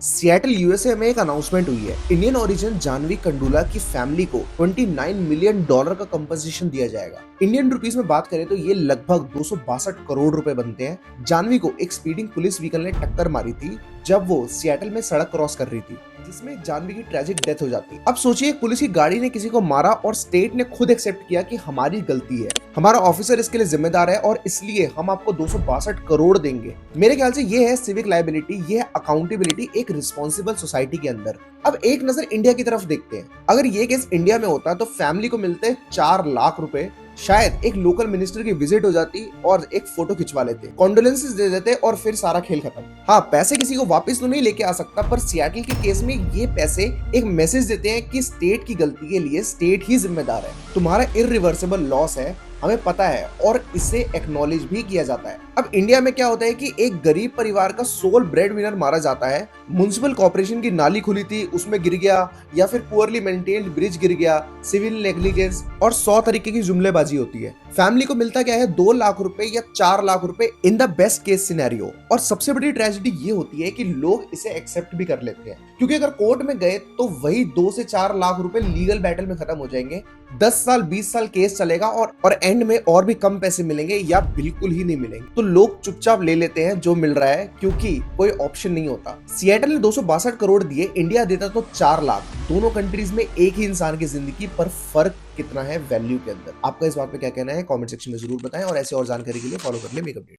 Seattle USA में एक announcement हुई है। इंडियन ओरिजिन जानवी कंडूला की फैमिली को $29 मिलियन का कंपनसेशन दिया जाएगा। इंडियन रुपीस में बात करें तो ये लगभग 262 करोड़ रुपए बनते हैं। जानवी को एक स्पीडिंग पुलिस व्हीकल ने टक्कर मारी थी जब वो सिएटल में सड़क क्रॉस कर रही थी, जिसमें जानवी की ट्रेजिक डेथ हो जाती है। अब सोचिए, पुलिस की गाड़ी ने किसी को मारा और स्टेट ने खुद एक्सेप्ट किया कि हमारी गलती है, हमारा ऑफिसर इसके लिए जिम्मेदार है और इसलिए हम आपको 262 करोड़ देंगे। मेरे ख्याल से ये है सिविक लायबिलिटी, ये है अकाउंटेबिलिटी एक रिस्पॉन्सिबल सोसाइटी के अंदर। अब एक नजर इंडिया की तरफ देखते हैं। अगर ये केस इंडिया में होता तो फैमिली को मिलते 4 लाख रुपए, शायद एक लोकल मिनिस्टर की विजिट हो जाती और एक फोटो खिंचवा लेते, कॉन्डोलेंसेस दे देते और फिर सारा खेल खत्म। हाँ, पैसे किसी को वापस तो नहीं लेके आ सकता, पर सिएटल के केस में ये पैसे एक मैसेज देते हैं कि स्टेट की गलती के लिए स्टेट ही जिम्मेदार है। तुम्हारा इररिवर्सिबल लॉस है, हमें पता है और इसे एक्नॉलेज भी किया जाता है। अब इंडिया में क्या होता है कि एक गरीब परिवार का सोल ब्रेड विनर मारा जाता है, म्युनिसिपल कॉर्पोरेशन की नाली खुली थी उसमें गिर गया, या फिर पुअरली मेंटेन्ड ब्रिज गिर गया, सिविल नेग्लिजेंस और 100 तरीके की जुमलेबाजी होती है। फैमिली को मिलता क्या है, 2 लाख रुपए या 4 लाख रुपए in the best case scenario. और सबसे बड़ी ट्रेजेडी ये होती है कि लोग इसे एक्सेप्ट भी कर लेते हैं, क्योंकि अगर कोर्ट में गए तो वही 2 से 4 लाख रुपए लीगल बैटल में खत्म हो जाएंगे। 10 साल 20 साल केस चलेगा और एंड में और भी कम पैसे मिलेंगे या बिल्कुल ही नहीं मिलेंगे। तो लोग चुपचाप ले लेते हैं जो मिल रहा है, क्योंकि कोई ऑप्शन नहीं होता। सिएटल ने 262 करोड़ दिए, इंडिया देता तो 4 लाख। दोनों कंट्रीज में एक ही इंसान की जिंदगी पर फर्क कितना है वैल्यू के अंदर। आपका इस बात पे क्या कहना है, कमेंट सेक्शन में जरूर बताएं और ऐसे और जानकारी के लिए फॉलो कर ले मेक अपडेट।